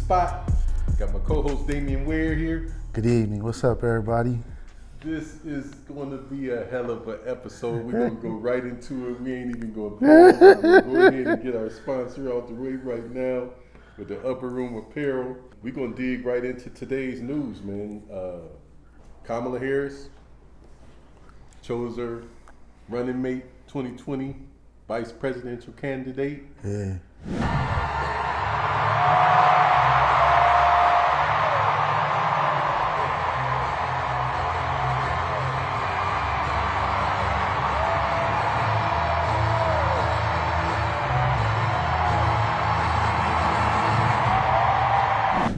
spot. Got my co-host Damian Ware here. Good evening. What's up, everybody? This is going to be a hell of an episode. We're going to go right into it. We ain't even going to pause. We're going to go ahead and get our sponsor out the way right now with the Upper Room Apparel. We're going to dig right into today's news, man. Kamala Harris chose her running mate 2020 vice presidential candidate. Yeah.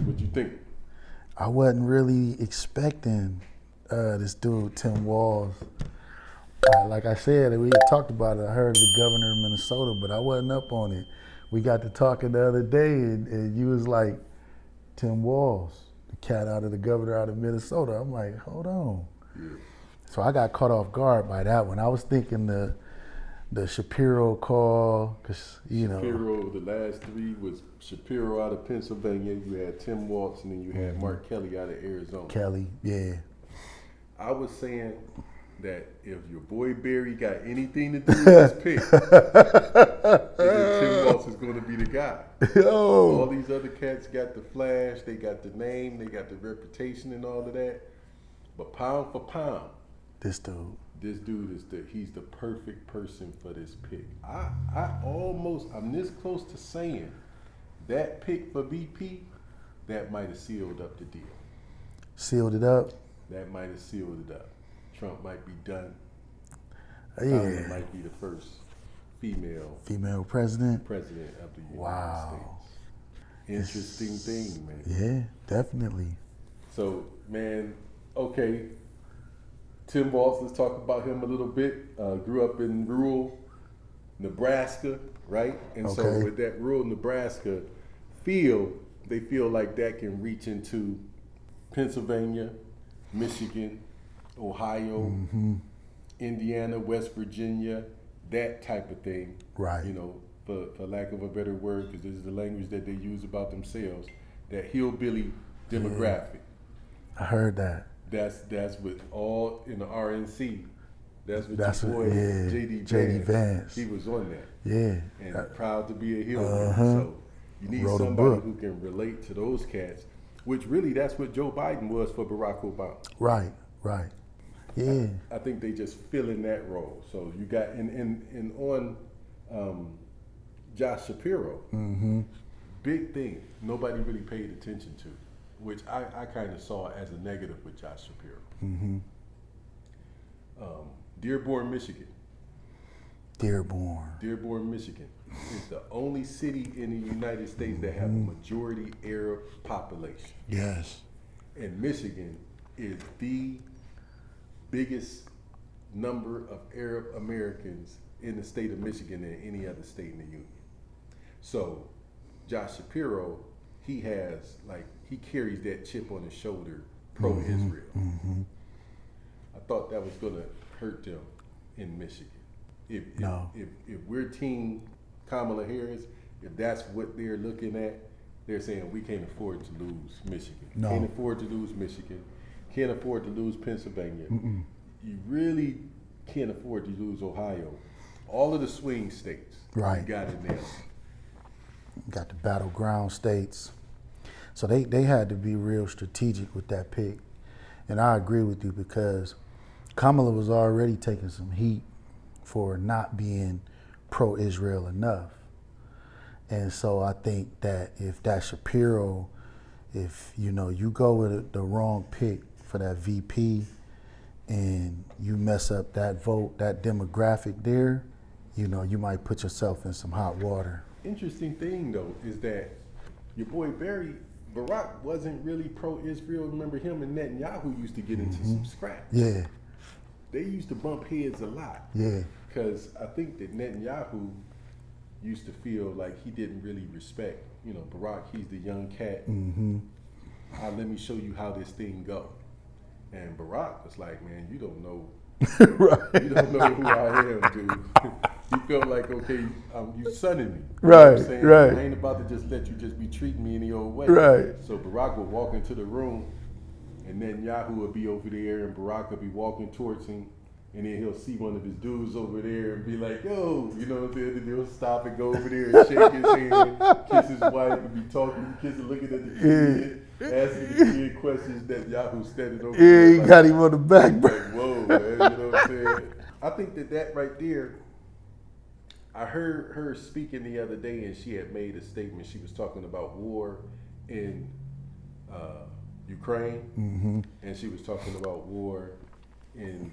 What'd you think? I wasn't really expecting this dude, Tim Walz. Like I said, we had talked about it. I heard the governor of Minnesota, but I wasn't up on it. We got to talking the other day, and you was like, Tim Walz, the cat out of the governor out of Minnesota. I'm like, hold on. Yeah. So I got caught off guard by that one. I was thinking the Shapiro call, because, Shapiro, the last three was Shapiro out of Pennsylvania, you had Tim Walz, and then you had Mark Kelly out of Arizona. Kelly, yeah. I was saying that if your boy Barry got anything to do with this pick, then Tim Walz is going to be the guy. Oh. All these other cats got the flash, they got the name, they got the reputation and all of that. But pound for pound, This dude he's the perfect person for this pick. I'm this close to saying that pick for VP, that might have sealed up the deal. sealed it up. That might have sealed it up. Trump might be done. Yeah. Kamala might be the first female president. of the United Wow. States. Interesting thing, man. Yeah, definitely. So, man, okay. Tim Walz, let's talk about him a little bit. Grew up in rural Nebraska, right? And so Okay. with that rural Nebraska they feel like that can reach into Pennsylvania, Michigan, Ohio, Indiana, West Virginia, that type of thing. Right. For lack of a better word, because this is the language that they use about themselves, that hillbilly demographic. I heard that. That's with all in the RNC. That's with That's your boy what- yeah, JD Vance. He was on that. Yeah. And proud to be a hillbilly. Uh-huh. So you need Wrote a somebody book. who can relate to those cats, which really that's what Joe Biden was for Barack Obama. Right. Yeah. I think they just fill in that role. So you got and on Josh Shapiro, big thing nobody really paid attention to, which I kind of saw as a negative with Josh Shapiro. Dearborn, Michigan. Dearborn, Michigan is the only city in the United States that have a majority Arab population. Yes. And Michigan is the biggest number of Arab Americans in the state of Michigan than any other state in the union. So Josh Shapiro, he carries that chip on his shoulder, pro-Israel. I thought that was gonna hurt them in Michigan. If we're team Kamala Harris, if that's what they're looking at, they're saying we can't afford to lose Michigan. No. Can't afford to lose Michigan. Can't afford to lose Pennsylvania. You really can't afford to lose Ohio. All of the swing states, Right. you got in there. Got the battleground states. So they had to be real strategic with that pick. And I agree with you because Kamala was already taking some heat for not being pro-Israel enough. And so I think that if that Shapiro, if you go with the wrong pick for that VP and you mess up that vote, that demographic there, you might put yourself in some hot water. Interesting thing though is that your boy Barack wasn't really pro-Israel. Remember him and Netanyahu used to get into some scrap. Yeah. They used to bump heads a lot. Yeah. Because I think that Netanyahu used to feel like he didn't really respect, Barack, he's the young cat. Let me show you how this thing go. And Barack was like, man, you don't know. Right. You don't know who I am, dude. He felt like, okay, you sonning me. You know Right, what I'm saying? right. I ain't about to just let you just be treating me any old way. Right. So Barack would walk into the room, and then Yahoo would be over there, and Barack would be walking towards him, and then he'll see one of his dudes over there and be like, yo, you know what I'm saying? And he'll stop and go over there and shake his hand, kiss his wife, and be talking, kissing, looking at the kid, asking the kid questions that Yahoo standing over there. Yeah, he like, got him on the back. like, whoa, man, you know what I'm saying? I think that right there, I heard her speaking the other day, and she had made a statement. She was talking about war in Ukraine, and she was talking about war in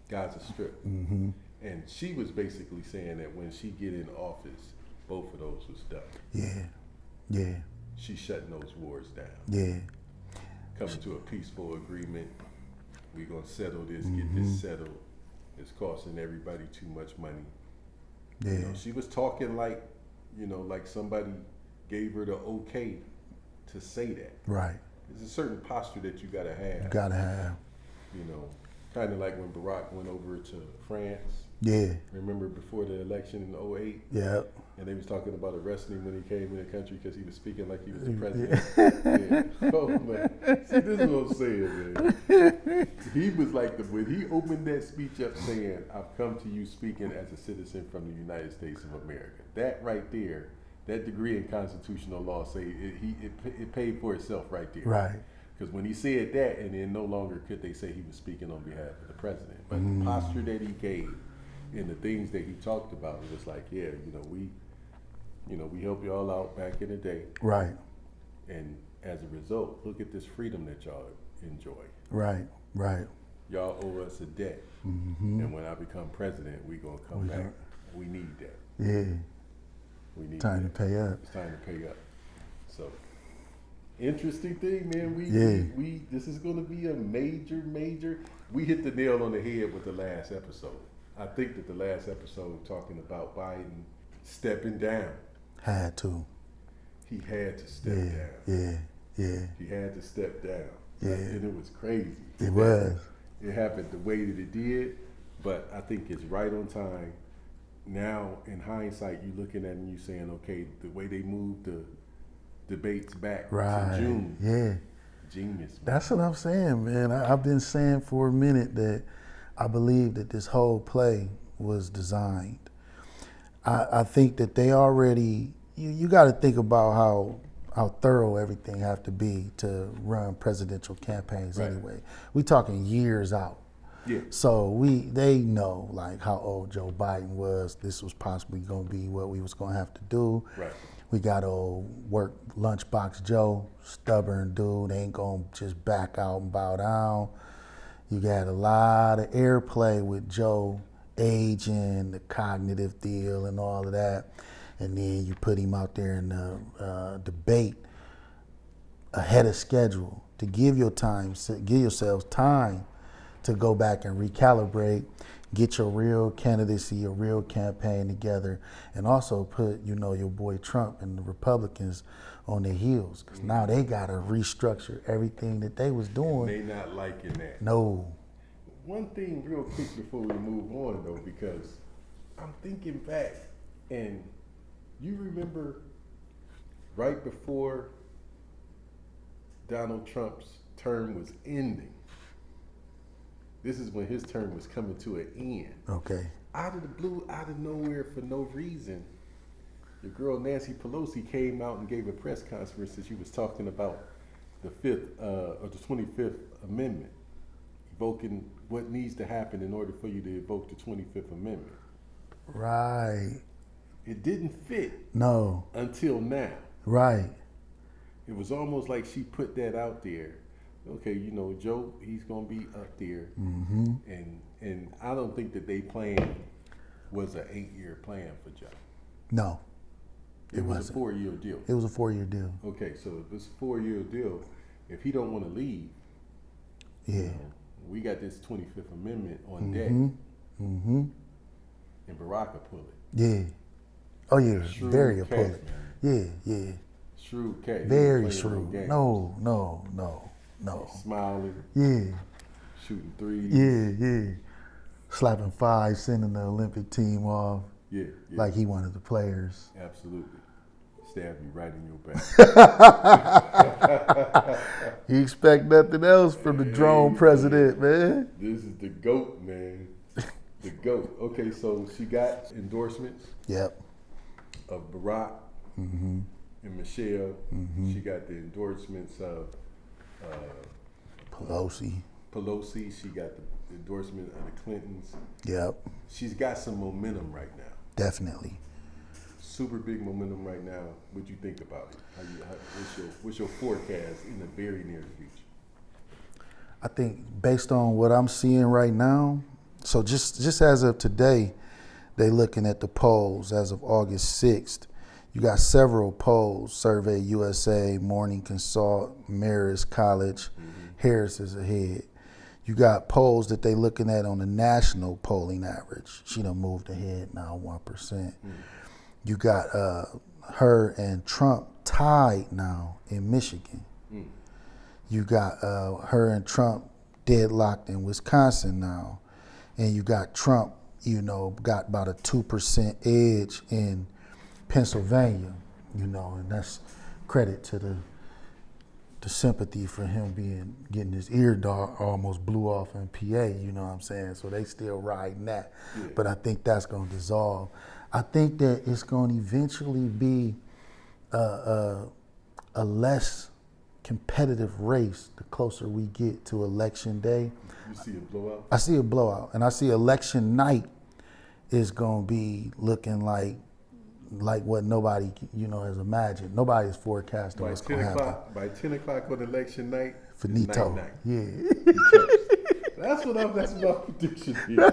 Gaza Strip. And she was basically saying that when she get in office, both of those was done. Yeah, yeah, She's shutting those wars down. yeah, Coming to a peaceful agreement. We're going to settle this, get this settled. It's costing everybody too much money. yeah. You know, she was talking like, you know, like somebody gave her the okay to say that. Right. There's a certain posture that you gotta have. You gotta have. You know, kind of like when Barack went over to France. Yeah. Remember before the election in 2008? Yeah. And they was talking about arresting him when he came in the country because he was speaking like he was the president. Yeah. Oh man, see, this is what I'm saying, man. He was like when he opened that speech up saying, "I've come to you speaking as a citizen from the United States of America." That right there, that degree in constitutional law say it paid for itself right there. Right. Because when he said that, and then no longer could they say he was speaking on behalf of the president, but the posture that he gave and the things that he talked about, it was like, yeah, we helped y'all out back in the day, Right. and as a result, look at this freedom that y'all enjoy. Right. Right. Y'all owe us a debt, and when I become president, we gonna come back. We need that. Yeah. We need Time that. to pay up. It's time to pay up. So, interesting thing, man. We this is going to be a major. We hit the nail on the head with the last episode. I think that the last episode talking about Biden stepping down. Had to. He had to step Yeah. down. Yeah. Yeah. He had to step down. Yeah. And it was crazy. It was. It happened the way that it did, but I think it's right on time. Now, in hindsight, you looking at it and you saying, okay, the way they moved the debates back Right. to June, Yeah. genius. Man. That's what I'm saying, man. I've been saying for a minute that I believe that this whole play was designed. I think that they already, you got to think about how thorough everything have to be to run presidential campaigns anyway. We talking years out. Yeah. So they know like how old Joe Biden was. This was possibly going to be what we was going to have to do. Right. We got old work lunchbox Joe, stubborn dude, ain't going to just back out and bow down. You got a lot of airplay with Joe aging, the cognitive deal and all of that. And then you put him out there in the debate ahead of schedule to give yourselves time to go back and recalibrate, get your real candidacy, your real campaign together, and also put, your boy Trump and the Republicans on their heels. Because now they got to restructure everything that they was doing. They not liking that. No. One thing real quick before we move on, though, because I'm thinking back, and you remember right before Donald Trump's term was ending, this is when his term was coming to an end. Okay. Out of the blue, out of nowhere, for no reason, your girl Nancy Pelosi came out and gave a press conference that she was talking about the 25th Amendment, evoking what needs to happen in order for you to evoke the 25th Amendment. Right. It didn't fit No. until now. Right. It was almost like she put that out there. Okay, Joe, he's gonna be up there, and I don't think that they plan was an 8-year plan for Joe. No. It was wasn't. a 4-year deal. It was a 4-year deal. Okay, so if it's a 4-year deal, if he don't want to leave, Yeah. we got this 25th Amendment on deck, Mm-hmm. and Barack will pull it. Yeah. Oh yeah. Shrewd Very cat, appealing. man. Yeah. Shrewd cat. He Very ain't playing no shrewd. games. No. Smiling, Yeah. shooting threes. Yeah. Slapping 5, sending the Olympic team off. Yeah. like he one of the players. Absolutely. Stab you right in your back. You expect nothing else from the drone president, man. This is the GOAT, man. The GOAT. Okay, so she got endorsements Yep. of Barack and Michelle. She got the endorsements of Pelosi. She got the endorsement of the Clintons. Yep. She's got some momentum right now. Definitely. Super big momentum right now. What you think about it? What's your forecast in the very near future? I think based on what I'm seeing right now, so just as of today, they looking at the polls as of August 6th. You got several polls, Survey USA, Morning Consult, Marist College, Harris is ahead. You got polls that they looking at on the national polling average. She done moved ahead now 1%. You got her and Trump tied now in Michigan. You got her and Trump deadlocked in Wisconsin now. And you got Trump, got about a 2% edge in Pennsylvania, and that's credit to the sympathy for him getting his ear almost blew off in PA, you know what I'm saying? So they still riding that. Yeah. But I think that's going to dissolve. I think that it's going to eventually be a less competitive race the closer we get to election day. You see a blowout? I see a blowout. And I see election night is going to be looking like what nobody, has imagined. Nobody's forecasting what's going to happen. By 10 o'clock on election night, finito. Night. Yeah. That's my prediction here. By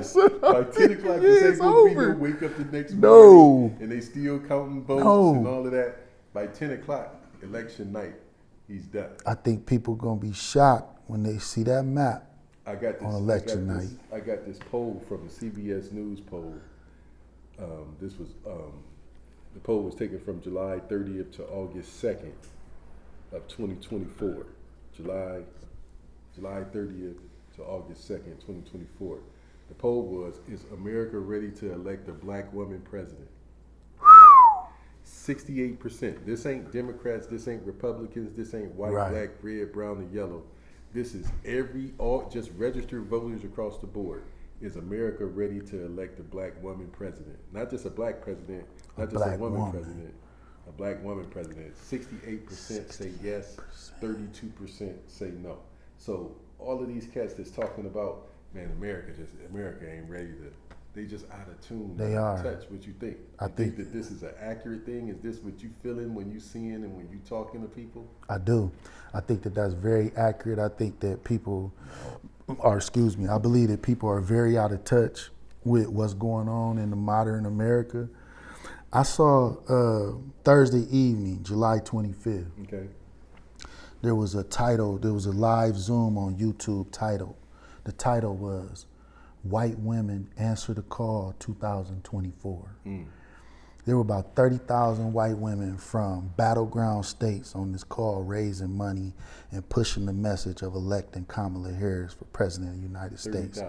10 o'clock, this ain't going to be no wake up the next morning and they still counting votes and all of that. By 10 o'clock, election night, he's done. I think people going to be shocked when they see that map on election night. I got this poll from the CBS News poll. The poll was taken from July 30th to August 2nd of 2024. July 30th to August 2nd, 2024. The poll was, is America ready to elect a black woman president? 68%. This ain't Democrats, this ain't Republicans, this ain't white, black, red, brown, and yellow. This is just registered voters across the board. Is America ready to elect a black woman president? Not just a black president, not just a woman president, a black woman president. 68% say yes, 32% say no. So all of these cats that's talking about, man, America ain't ready to, they just out of tune. They are. Touch what you think. I think that this is an accurate thing? Is this what you feeling when you seeing and when you talking to people? I do. I think that that's very accurate. I think that I believe that people are very out of touch with what's going on in the modern America. I saw Thursday evening, July 25th. Okay. There was a live Zoom on YouTube title. The title was White Women Answer the Call 2024. There were about 30,000 white women from battleground states on this call raising money and pushing the message of electing Kamala Harris for President of the United States.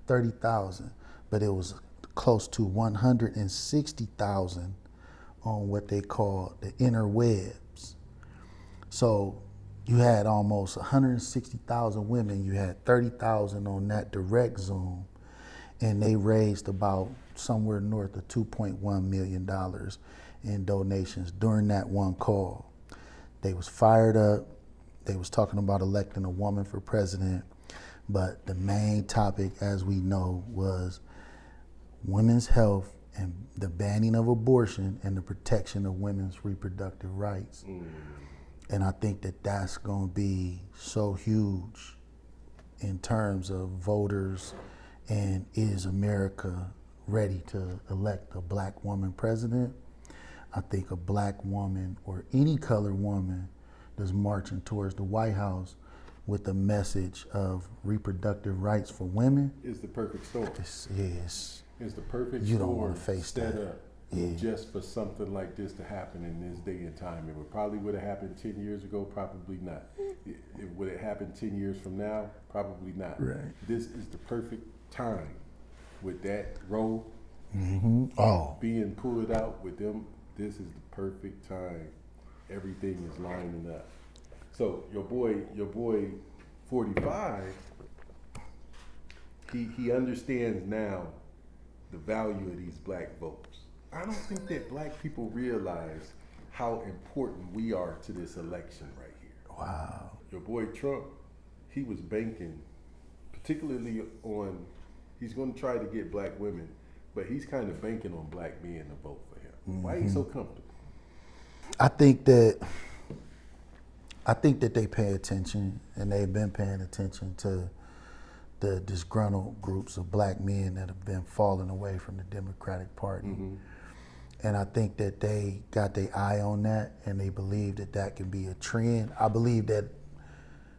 30,000. But it was close to 160,000 on what they call the interwebs. So you had almost 160,000 women. You had 30,000 on that direct Zoom. And they raised about somewhere north of $2.1 million in donations during that one call. They was fired up. They was talking about electing a woman for president. But the main topic, as we know, was women's health and the banning of abortion and the protection of women's reproductive rights. And I think that that's going to be so huge in terms of voters. And is America ready to elect a black woman president? I think a black woman or any colored woman that's marching towards the White House with a message of reproductive rights for women is the perfect storm. It's the perfect you storm don't want to face set that. Up just for something like this to happen in this day and time. It probably would have happened 10 years ago, probably not. Would it happen 10 years from now? Probably not. Right. This is the perfect time with that row Oh, being pulled out with them, this is the perfect time. Everything is lining up. So your boy 45, he understands now the value of these black votes. I don't think that black people realize how important we are to this election right here. wow. Your boy Trump, he was banking particularly on, he's going to try to get black women, but he's kind of banking on black men to vote for him. Why is he so comfortable? I think that they pay attention, and they've been paying attention to the disgruntled groups of black men that have been falling away from the Democratic Party. And I think that they got their eye on that, and they believe that that can be a trend. I believe that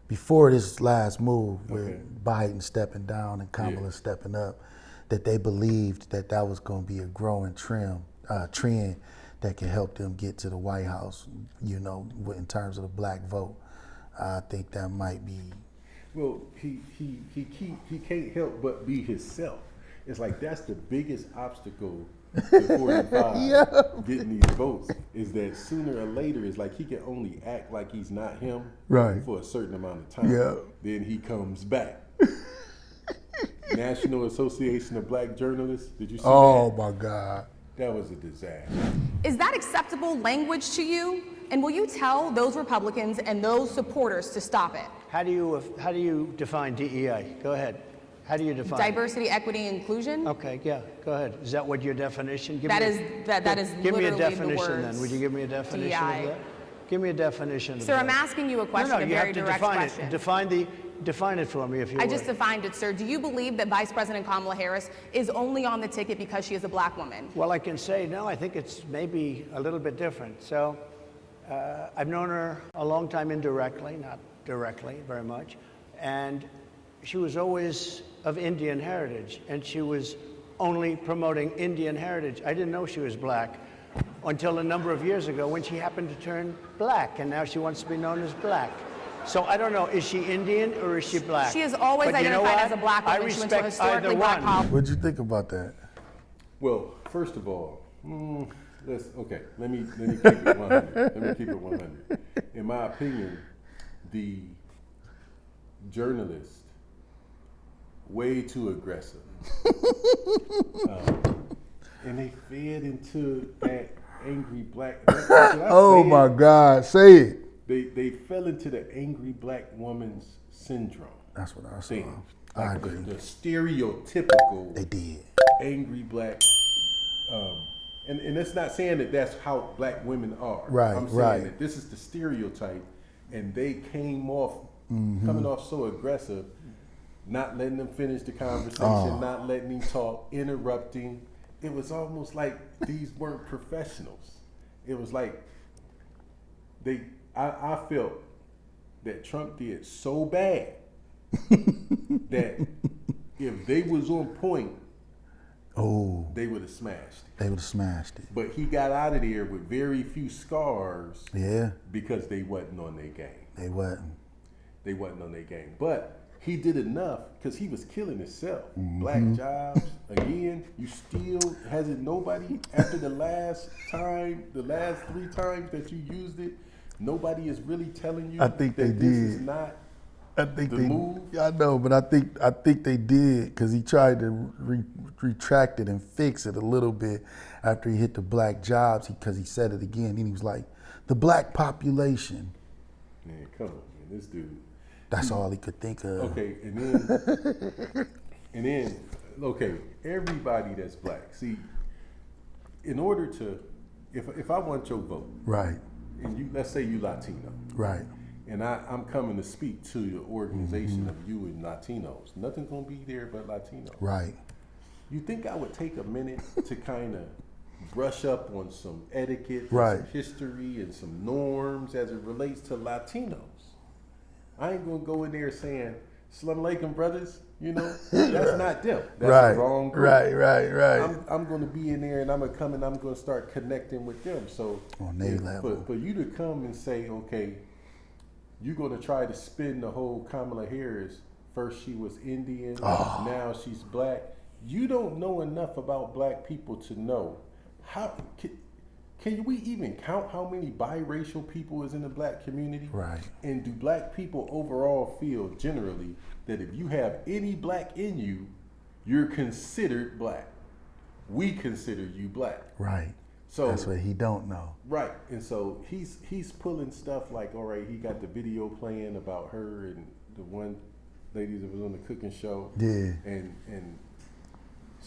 before this last move with Biden stepping down and Kamala stepping up, that they believed that that was going to be a growing trend that can help them get to the White House, you know, in terms of the black vote. I think that might be. Well, he can't help but be himself. It's like that's the biggest obstacle to 45 getting these votes, is that sooner or later it's like he can only act like he's not him for a certain amount of time. Then he comes back. National Association of Black Journalists, did you see that? Oh my God. That was a disaster. Is that acceptable language to you? And will you tell those Republicans and those supporters to stop it? How do you define DEI? Go ahead. How do you define Diversity, equity, inclusion? Okay, yeah, go ahead. Is that what your definition? That is Give me a literally definition the words then. Would you give me a definition DEI. of that? Give me a definition of Sir, that. I'm asking you a question, No, a you very have to direct define question. it. Define it for me, if you I would. just defined it, sir. Do you believe that Vice President Kamala Harris is only on the ticket because she is a black woman? Well, I can say, no, I think it's maybe a little bit different. So I've known her a long time indirectly, not directly very much. And she was always of Indian heritage, and she was only promoting Indian heritage. I didn't know she was black until a number of years ago when she happened to turn black, and now she wants to be known as black. So I don't know, is she Indian or is she black? She has always But you know identified what? as a black I woman. She went to a respect either historically black one. college. What'd you think about that? Well, first of all, let me keep it 100. Let me keep it 100. In my opinion, the journalist way too aggressive, and they fed into that angry black. Oh my God, say it. They fell into the angry black woman's syndrome. That's what I saw. Thing. I Like agree. the stereotypical They did. angry black. And it's not saying that that's how black women are. Right, I'm saying right. that this is the stereotype, and they came off coming off so aggressive, not letting them finish the conversation, not letting him talk, interrupting. It was almost like these weren't professionals. It was like I felt that Trump did so bad that if they was on point, they would have smashed it. They would have smashed it. But he got out of there with very few scars Yeah, because they wasn't on their game. they wasn't. They wasn't on their game. But he did enough because he was killing himself. Black jobs, again, you still, hasn't nobody, after the last 3 times that you used it, nobody is really telling you I think that they this did. is not I think the they. move. I know, but I think they did because he tried to retract it and fix it a little bit after he hit the black jobs because he said it again. And he was like, the black population. Man, come on, man, this dude. That's all he could think of. Okay, and then, okay, everybody that's black. See, in order to, if I want your vote, Right, and you, let's say you Latino, right. and I'm coming to speak to your organization of you and Latinos, nothing's gonna be there but Latinos. Right. You think I would take a minute to kind of brush up on some etiquette, Right. some history, and some norms as it relates to Latinos? I ain't gonna go in there saying, "Assalamu alaikum, brothers." You know, that's not them. That's Right. the wrong group. Right. I'm gonna be in there and I'm gonna come and I'm gonna start connecting with them. So On their level. for you to come and say, okay, you're gonna try to spin the whole Kamala Harris. First she was Indian, now she's black. you don't know enough about black people to know how can we even count how many biracial people is in the black community? Right. And do black people overall feel generally that if you have any black in you, you're considered black? We consider you black. Right. So that's what he don't know. Right. And so he's pulling stuff like, all right, he got the video playing about her and the one lady that was on the cooking show. Yeah. And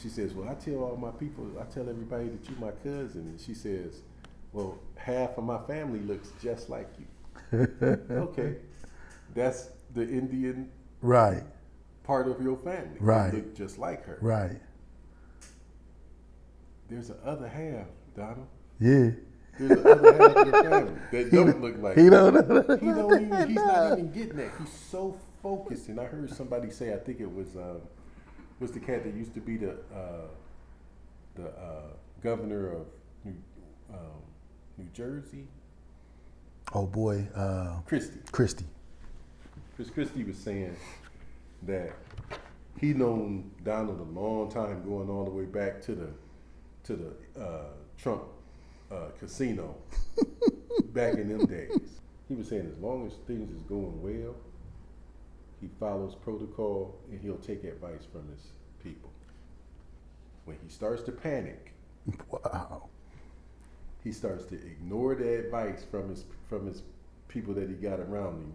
she says, well, I tell all my people, I tell everybody that you my cousin. And she says, well, half of my family looks just like you. Okay. That's the Indian Right. part of your family. Right. They look just like her. Right. There's the other half, Donald. Yeah. There's the other half of your family that don't look like He you. don't know. He's not even getting that. He's so focused. And I heard somebody say, I think it was the cat that used to be the governor of New Jersey? Oh boy, Christie. Christie. Chris Christie was saying that he known Donald a long time, going all the way back to the Trump casino back in them days. He was saying as long as things is going well, he follows protocol and he'll take advice from his people. When he starts to panic, Wow. he starts to ignore the advice from his people that he got around him,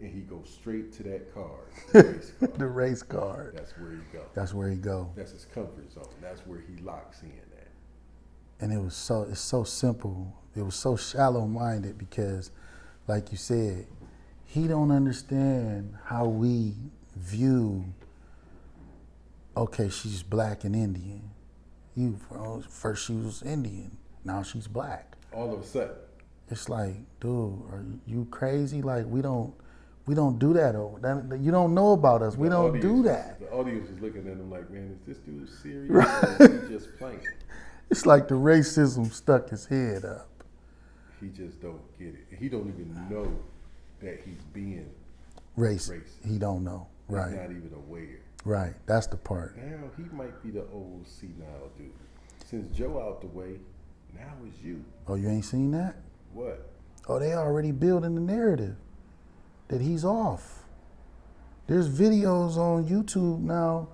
and he goes straight to that card, the race card. The race card. That's where he goes. That's where he go. That's his comfort zone. That's where he locks in at. And it's so simple. It was so shallow minded because, like you said, he don't understand how we view. Okay, she's black and Indian. First she was Indian, now she's black. All of a sudden, It's like, dude, are you crazy? Like we don't do that. You don't know about us. We don't do that. The audience is looking at him like, man, is this dude serious or is he just playing? It's like the racism stuck his head up. He just don't get it. He don't even know that he's being Racist. racist. He don't know. Right. He's not even aware. Right. That's the part. Now he might be the old senile dude. Since Joe out the way, now it's you. Oh, you ain't seen that? What? Oh, they already building the narrative that he's off. There's videos on YouTube now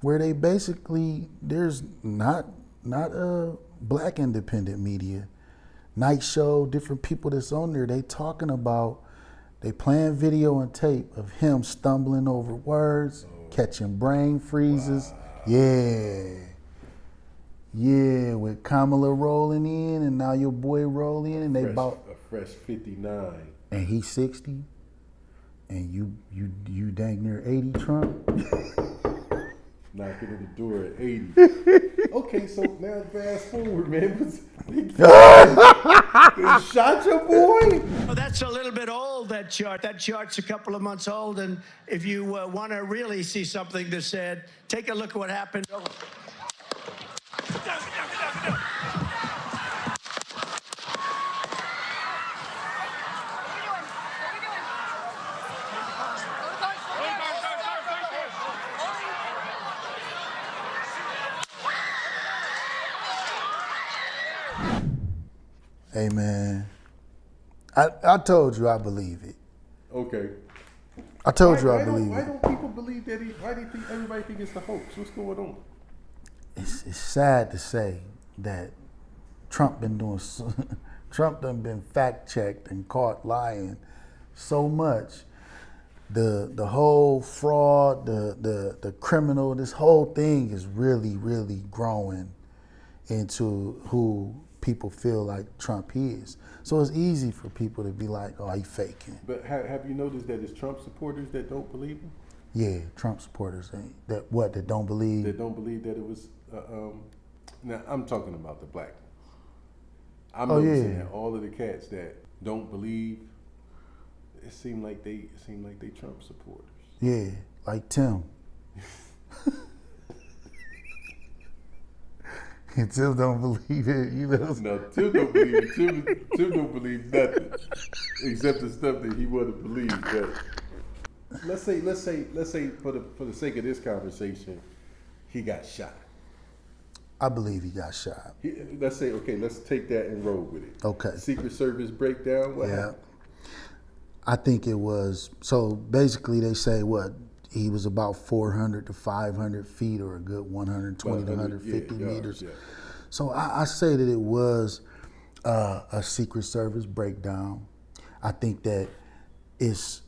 where they basically, there's not a black independent media, Night Show, different people that's on there, they talking about, they playing video and tape of him stumbling over words, catching brain freezes. Wow. Yeah, with Kamala rolling in and now your boy roll in and they A fresh 59. And he's 60 and you dang near 80, Trump. Knocking at the door at 80. Okay, so now fast forward, man. They shot your boy? Well, that's a little bit old, that chart. That chart's a couple of months old, and if you want to really see something that's said, take a look at what happened. Hey man, I told you I believe it. Okay. I told you I believe why it. don't people believe that? Why do you think everybody think it's a hoax? What's going on? It's sad to say that Trump been doing Trump done been fact checked and caught lying so much. The whole fraud, the criminal, this whole thing is really, really growing into who people feel like Trump is. So it's easy for people to be like, oh, he faking. But have you noticed that it's Trump supporters that don't believe him? Yeah, Trump supporters that don't believe. That don't believe that it was. Now I'm talking about the black ones. I'm noticing that all of the cats that don't believe, it seemed like they Trump supporters. Yeah, like Tim. And Tim don't believe it, you know. No, Tim don't believe it. Tim don't believe nothing except the stuff that he want to believe. But let's say for the sake of this conversation, he got shot. I believe he got shot. Let's say, okay, let's take that and roll with it. Okay. Secret Service breakdown, what Yeah. happened? I think it was, so basically they say he was about 400 to 500 feet or a good 120 to 150 meters. Yeah. So I say that it was a Secret Service breakdown. I think that it's,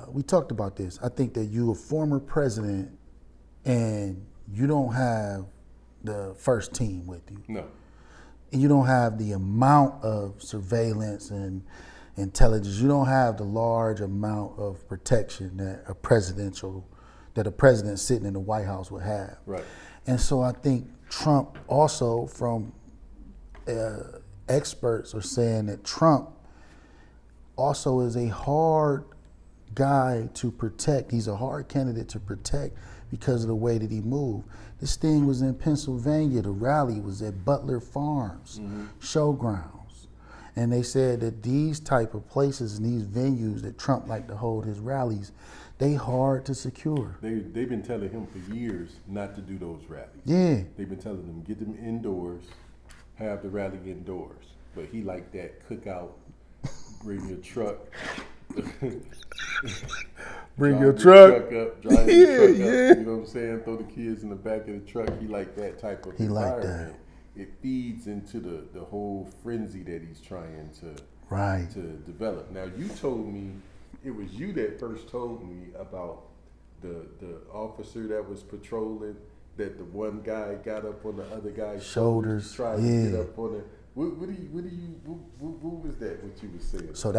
we talked about this. I think that you a former president and you don't have the first team with you. No. And you don't have the amount of surveillance and intelligence. You don't have the large amount of protection that a president sitting in the White House would have. Right. And so I think Trump also, from experts are saying that Trump also is a hard guy to protect. He's a hard candidate to protect because of the way that he moved. This thing was in Pennsylvania. The rally was at Butler Farms, Showgrounds. And they said that these type of places and these venues that Trump liked to hold his rallies, they hard to secure. They've been telling him for years not to do those rallies. Yeah. They've been telling him, get them indoors, have the rally indoors. But he liked that cookout, bring your truck. Bring drive your truck. up, drive your truck up, you know what I'm saying? Throw the kids in the back of the truck. He liked that type of liked environment. It feeds into the whole frenzy that he's trying to develop. Now, you told me, it was you that first told me about the officer that was patrolling, that the one guy got up on the other guy's Shoulders, tried to get up on it. What was that, what you were saying? So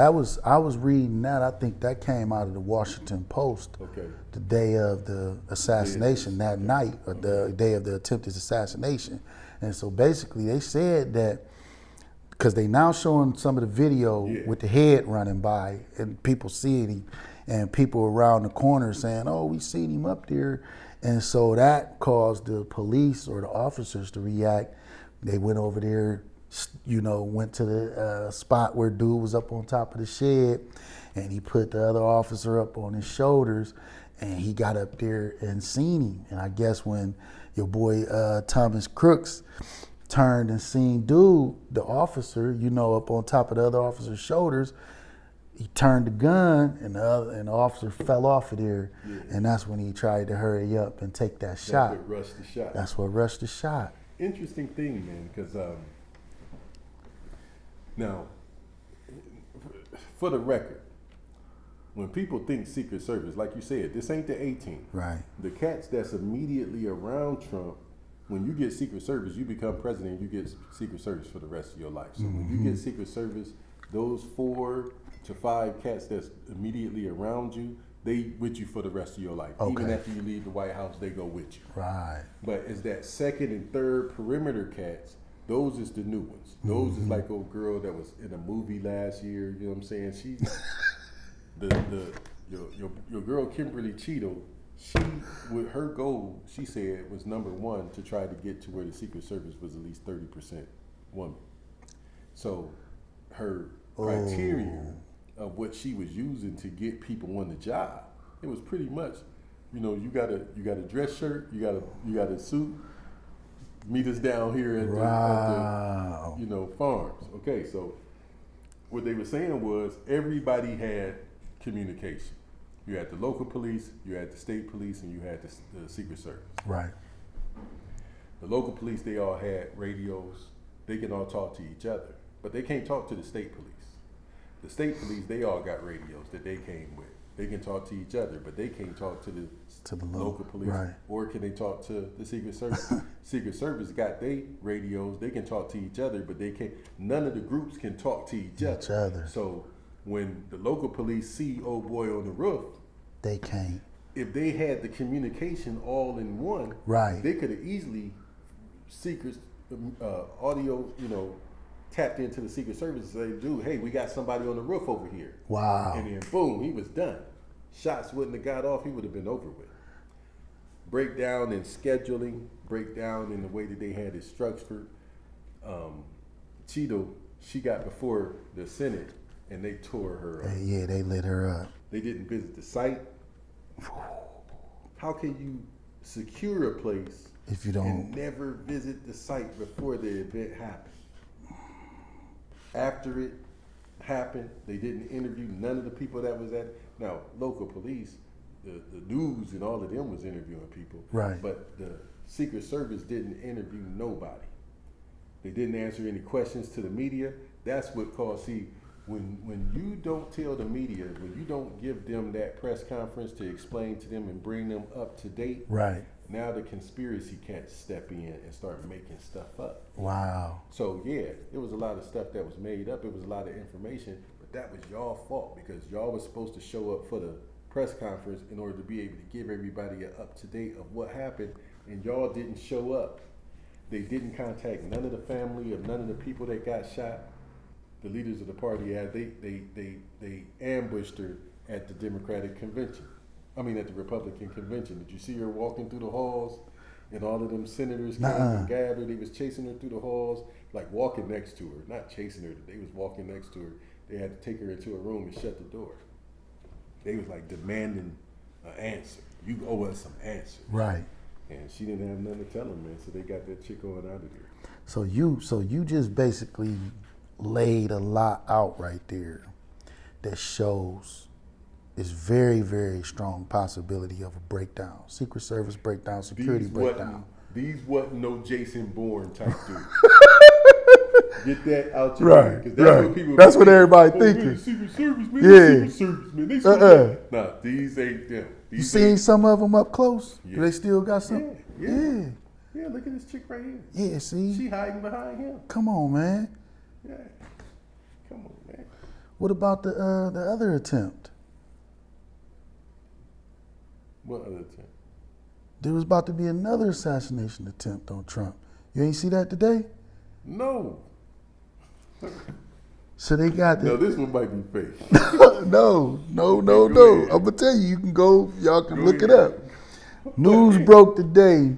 I was reading that. I think that came out of the Washington Post. Okay. The day of the assassination, that night, or the day of the attempted assassination. And so basically they said that, because they now showing some of the video with the head running by and people seeing him and people around the corner saying, oh, we seen him up there. And so that caused the police or the officers to react. They went over there, went to the spot where dude was up on top of the shed, and he put the other officer up on his shoulders, and he got up there and seen him. And I guess when your boy Thomas Crooks turned and seen dude, the officer, up on top of the other officer's shoulders, he turned the gun, and the officer fell off of there, and that's when he tried to hurry up and take that shot. That's what rushed the shot. That's what rushed the shot. Interesting thing, man, because now, for the record, when people think Secret Service, like you said, this ain't the A-team. Right. The cats that's immediately around Trump, when you get Secret Service, you become president, you get Secret Service for the rest of your life. So when you get Secret Service, those 4 to 5 cats that's immediately around you, they with you for the rest of your life. Okay. Even after you leave the White House, they go with you. Right. But it's that second and third perimeter cats, those is the new ones. Those is like old girl that was in a movie last year, you know what I'm saying? She's your girl Kimberly Cheeto, with her goal, she said, was number 1 to try to get to where the Secret Service was at least 30% woman. So her criteria of what she was using to get people on the job, it was pretty much, you got a dress shirt, you got a suit, meet us down here at the farms. Okay, so what they were saying was everybody had communication. You had the local police, you had the state police, and you had the Secret Service. Right. The local police, they all had radios. They can all talk to each other, but they can't talk to the state police. The state police, they all got radios that they came with. They can talk to each other, but they can't talk to the local police. Right. Or can they talk to the Secret Service? Secret Service got their radios. They can talk to each other, but they can't. None of the groups can talk to each other. So when the local police see old boy on the roof, they can't. If they had the communication all in one, right, they could have easily audio, tapped into the Secret Service and say, dude, hey, we got somebody on the roof over here. Wow. And then boom, he was done. Shots wouldn't have got off, he would have been over with. Breakdown in scheduling, breakdown in the way that they had it structured. Cheeto, she got before the Senate and they tore her up. Yeah, they lit her up. They didn't visit the site. How can you secure a place If you don't, and never visit the site before the event happened. After it happened, they didn't interview none of the people that was at. Now, local police, the news and all of them was interviewing people. Right. But the Secret Service didn't interview nobody. They didn't answer any questions to the media. That's what caused, see, when you don't tell the media, when you don't give them that press conference to explain to them and bring them up to date, right. now the conspiracy can't step in and start making stuff up. Wow. So yeah, it was a lot of stuff that was made up. It was a lot of information, but that was y'all fault because y'all was supposed to show up for the press conference in order to be able to give everybody an up to date of what happened, and y'all didn't show up. They didn't contact none of the family of none of the people that got shot. The leaders of the party had they ambushed her at the Democratic convention. I mean at the Republican convention. Did you see her walking through the halls? And all of them senators came and gathered. They was chasing her through the halls, like walking next to her, not chasing her. They was walking next to her. They had to take her into a room and shut the door. They was like demanding an answer. You owe us some answers. Right. And she didn't have nothing to tell them, man. So they got that chick on out of there. So you just basically laid a lot out right there that shows it's very, very strong possibility of a breakdown. Secret Service breakdown, security breakdown. These wasn't no Jason Bourne type dude. Get that out your Right, mind, 'cause that's right. what people. That's what everybody man, thinking. Secret Service, man. Yeah. Secret Service, man. They secret. Nah, these ain't them. You These seen ain't- some of them up close? Yeah. Do they still got some? Yeah. Yeah, look at this chick right here. Yeah, see? She hiding behind him. Come on, man. Yeah. Come on, man. What about the other attempt? What other time? There was about to be another assassination attempt on Trump. You ain't see that today? No. So they got No, the this one might be fake. no. Go I'm ahead. gonna tell you. You can go. Y'all can Go look it ahead. up. News broke today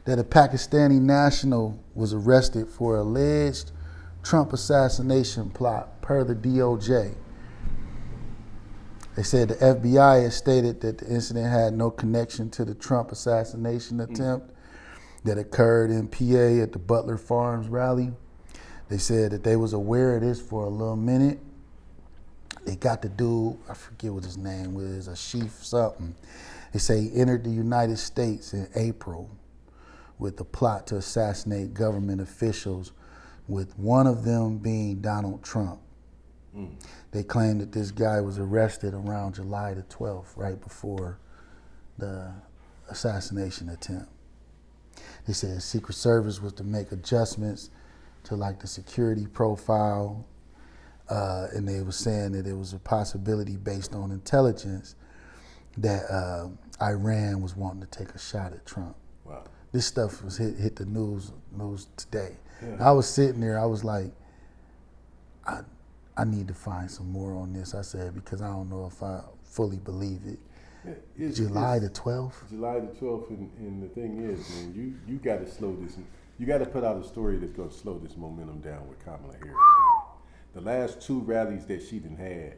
that a Pakistani national was arrested for alleged Trump assassination plot, per the DOJ. They said the FBI has stated that the incident had no connection to the Trump assassination attempt that occurred in PA at the Butler Farms rally. They said that they was aware of this for a little minute. They got the dude, I forget what his name was, a chief something. They say he entered the United States in April with a plot to assassinate government officials, with one of them being Donald Trump. They claim that this guy was arrested around July the 12th, right before the assassination attempt. They said Secret Service was to make adjustments to like the security profile, and they were saying that it was a possibility based on intelligence that Iran was wanting to take a shot at Trump. Wow. This stuff was hit the news today. Yeah. I was sitting there, I was like, I need to find some more on this. I said, because I don't know if I fully believe it. July the 12th? July the 12th, and the thing is, man, you got to slow this. You got to put out a story that's going to slow this momentum down with Kamala Harris. The last two rallies that she done had,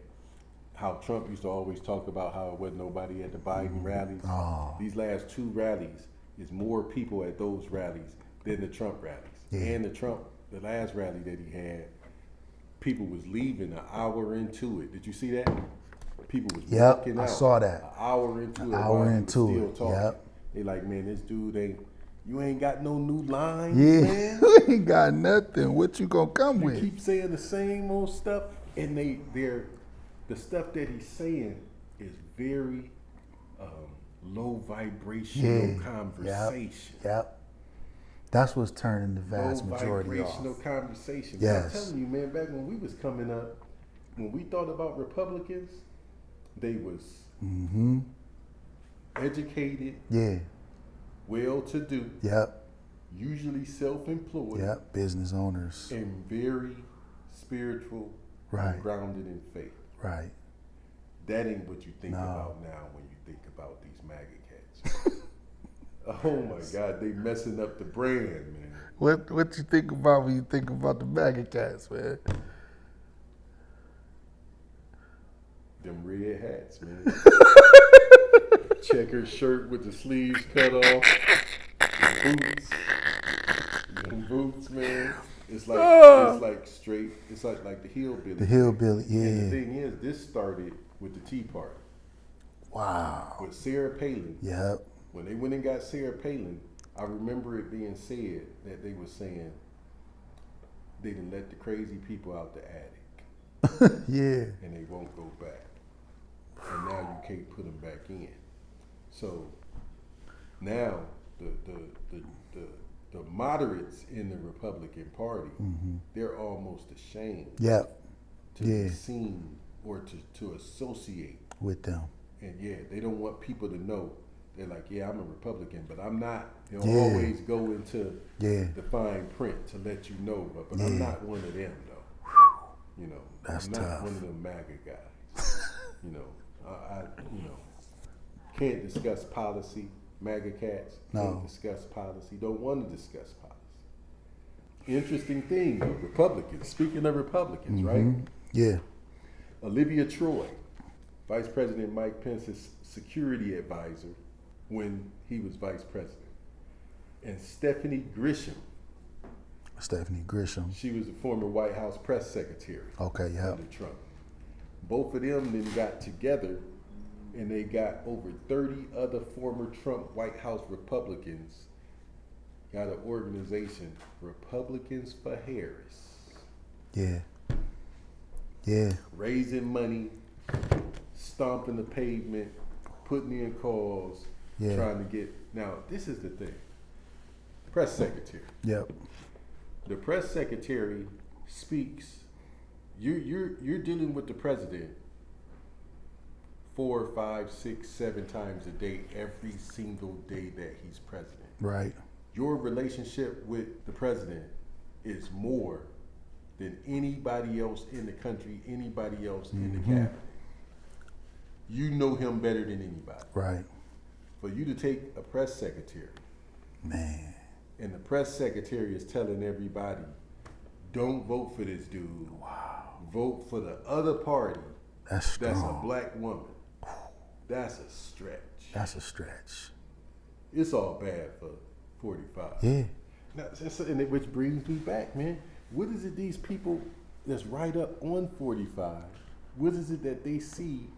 how Trump used to always talk about how it wasn't nobody at the Biden rallies. Oh. These last two rallies is more people at those rallies than the Trump rallies. Yeah. And the last rally that he had, people was leaving an hour into it. Did you see that? People was Yep, walking I out saw that. An hour into it. An hour while he was into still it, talking. yep. They like, man, this dude you ain't got no new lines, Yeah, man. we ain't got nothing. What you gonna come You with? keep saying the same old stuff, and the stuff that he's saying is very low vibrational conversation. Yep. That's what's turning the vast Low majority vibrational off. conversation. Yes. I'm telling you, man, back when we was coming up, when we thought about Republicans, they was educated, Yeah. well-to-do, Yep. usually self-employed, Yep. Business owners. and very spiritual, Right. and grounded in faith. Right. That ain't what you think No. about now when you think about these MAGA cats. Oh my God, they messing up the brand, man. What you think about when you think about the MAGA cats, man? Them red hats, man. Checkered shirt with the sleeves cut off. boots, them boots, man. It's like straight. It's like the hillbilly. The hillbilly, yeah. And the thing is, this started with the Tea Party. Wow. With Sarah Palin. Yep. When they went and got Sarah Palin, I remember it being said that they were saying they didn't let the crazy people out the attic. Yeah. And they won't go back. And now you can't put them back in. So now the moderates in the Republican Party, they're almost ashamed Yep. to be seen or to associate with them. And yeah, they don't want people to know. They're like, yeah, I'm a Republican, but I'm not. They'll Yeah. always go into Yeah. the fine print to let you know, but Yeah. I'm not one of them though. You know, That's I'm not tough. one of them MAGA guys. You know, I can't discuss policy. MAGA cats No. can't discuss policy. Don't want to discuss policy. Interesting thing, though, Republicans. Speaking of Republicans, right? Yeah. Olivia Troy, Vice President Mike Pence's security advisor when he was vice president, and Stephanie Grisham. Stephanie Grisham. She was the former White House press secretary Okay, yeah. under Trump. Both of them then got together and they got over 30 other former Trump White House Republicans, got an organization, Republicans for Harris. Yeah. Yeah. Raising money, stomping the pavement, putting in calls, Yeah. trying to get. Now, this is the thing. Press secretary. Yep. The press secretary speaks. You're dealing with the president 4, 5, 6, 7 times a day, every single day that he's president. Right. Your relationship with the president is more than anybody else in the country, anybody else in the cabinet. You know him better than anybody. Right. For you to take a press secretary, Man. and the press secretary is telling everybody, don't vote for this dude. Wow. Vote for the other party. That's strong. That's a black woman. That's a stretch. That's a stretch. It's all bad for 45. Yeah. Now, which brings me back, man. What is it these people that's right up on 45, what is it that they see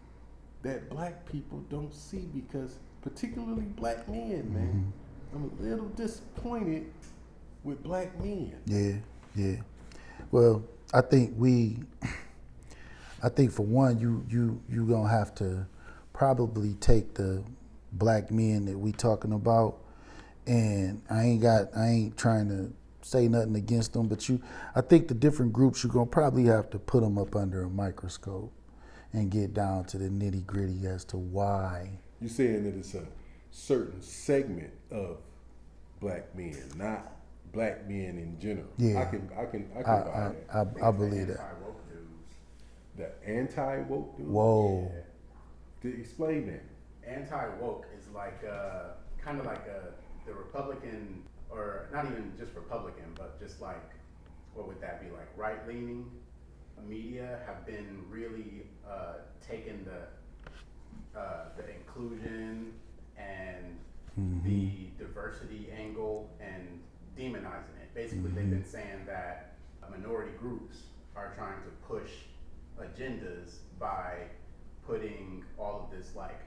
that black people don't see? Because particularly black men, man, I'm a little disappointed with black men. Yeah. Yeah. Well, I think for one, you gonna have to probably take the black men that we talking about, and I ain't trying to say nothing against them, but I think the different groups you're gonna probably have to put them up under a microscope and get down to the nitty gritty as to why. You're saying that it's a certain segment of black men, not black men in general. Yeah. I can buy that. I believe that. Anti-woke dudes. The anti-woke dude. Whoa. To explain that. Anti-woke is like kind of like the Republican, or not even just Republican, but just like, what would that be like? Right-leaning media have been really taking the inclusion and the diversity angle and demonizing it. Basically, they've been saying that minority groups are trying to push agendas by putting all of this, like,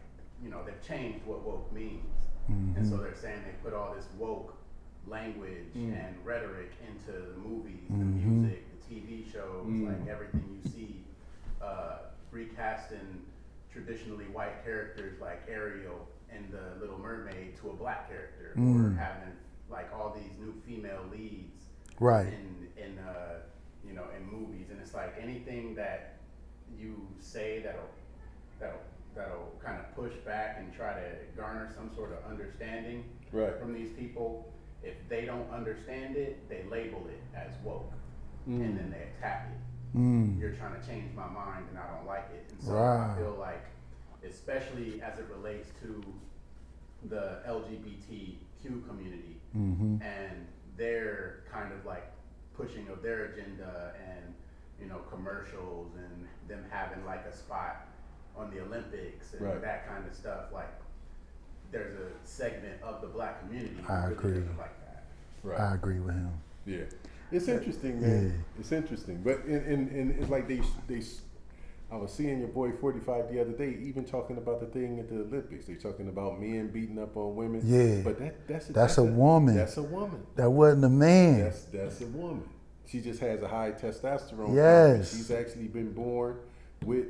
they've changed what woke means. And so they're saying they put all this woke language and rhetoric into the movies, the music, the TV shows, like everything you see, recasting traditionally white characters like Ariel and the Little Mermaid to a black character, or having like all these new female leads Right. in movies. And it's like anything that you say that'll kind of push back and try to garner some sort of understanding Right. from these people. If they don't understand it, they label it as woke, and then they attack it. You're trying to change my mind and I don't like it. And so Right. I feel like, especially as it relates to the LGBTQ community, and their kind of like pushing of their agenda, and commercials, and them having like a spot on the Olympics and Right. that kind of stuff, like there's a segment of the black community who I really agree. doesn't like that. Right. I agree with him. Yeah, it's interesting, man. Yeah. It's interesting, but and it's like they. I was seeing your boy 45 the other day, even talking about the thing at the Olympics. They're talking about men beating up on women. Yeah. but That's a woman. That's a woman. That wasn't a man. That's a woman. She just has a high testosterone. Yes. She's actually been born with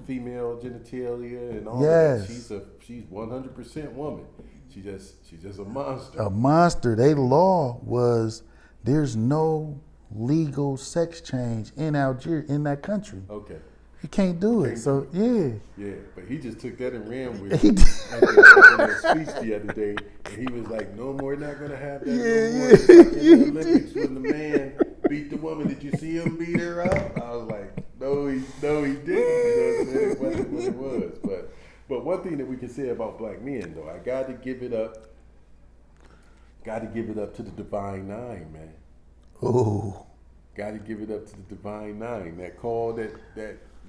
female genitalia and all Yes. that. She's 100% woman. She's just a monster. A monster. They law was there's no legal sex change in Algeria, in that country. Okay. You can't do it. So yeah. Yeah, but he just took that and ran with He it did. at the speech the other day, and he was like, "No more, not gonna have that no more." It's like in the Olympics when the man beat the woman. Did you see him beat her up? I was like, "No, he didn't." You know what I'm saying? It wasn't what it was. But one thing that we can say about black men, though, I got to give it up. Got to give it up to the Divine Nine, man. Ooh. Got to give it up to the Divine Nine. That call that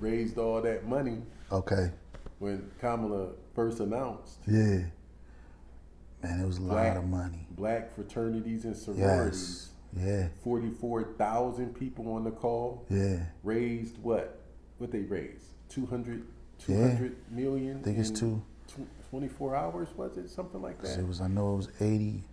raised all that money Okay. when Kamala first announced. Yeah. Man, it was a lot of money. Black fraternities and sororities. Yes. Yeah. 44,000 people on the call. Yeah. Raised what? What they raised? 200 million? I think it's in 24 hours, was it? Something like that? It was. I know it was 80.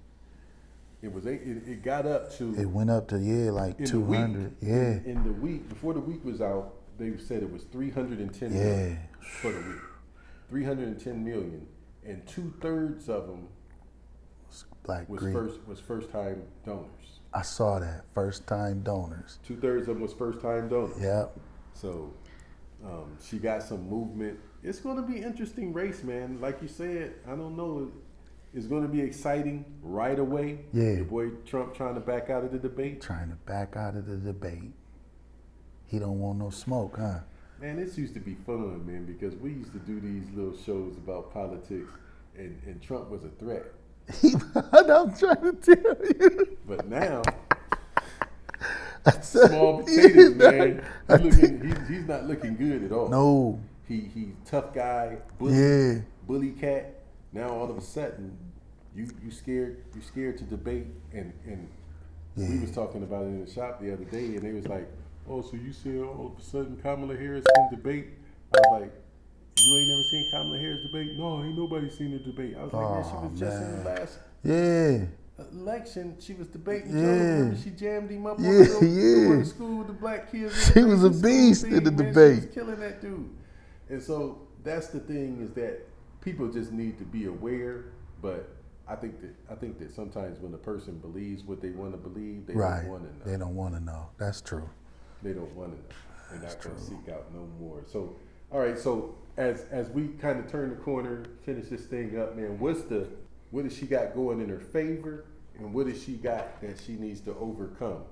It got up to. It went up to like in the 200. week, Yeah. In the week, before the week was out, they said it was 310 Yeah. million for the week. 310 million. And 2/3 of them Black was Greek. first time donors. I saw that. First time donors. 2/3 of them was first time donors. Yep. So she got some movement. It's going to be interesting race, man. Like you said, I don't know. It's going to be exciting right away. Yeah. Your boy Trump trying to back out of the debate. Trying to back out of the debate. He don't want no smoke, huh? Man, this used to be fun, man, because we used to do these little shows about politics, and Trump was a threat. I'm trying to tell you. But now, small potatoes, man. He's not looking good at all. No. He tough guy, bully cat. Now all of a sudden, you scared to debate, and we was talking about it in the shop the other day, and they was like, "Oh, so you said all of a sudden Kamala Harris can debate?" I was like, "You ain't never seen Kamala Harris debate?" "No, ain't nobody seen her debate." I was like, "Man, she was just in the last election. She was debating. Joe. Remember she jammed him up on the school with the black kids. She was a beast in the debate. She was killing that dude." And so that's the thing, is that people just need to be aware. But I think that sometimes when a person believes what they want to believe, they don't want to know. They don't want to know. That's true. They don't want to know. They're not going to seek out no more. So, all right. So as we kind of turn the corner, finish this thing up, man. What does she got going in her favor, and what does she got that she needs to overcome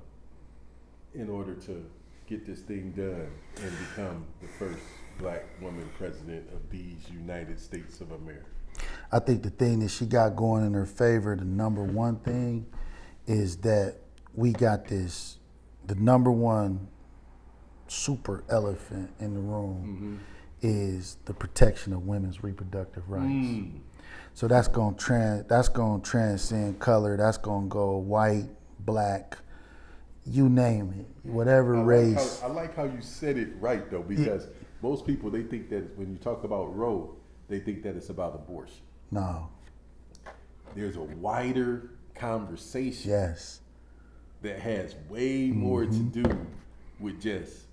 in order to get this thing done and become the first black woman president of these United States of America? I think the thing that she got going in her favor, the number one thing, is that we got this, the number one super elephant in the room is the protection of women's reproductive rights. So that's gonna transcend color. That's gonna go white, black, you name it, whatever race. I like how you said it right, though, because most people, they think that when you talk about Roe, they think that it's about abortion. No. There's a wider conversation Yes. that has way more to do with just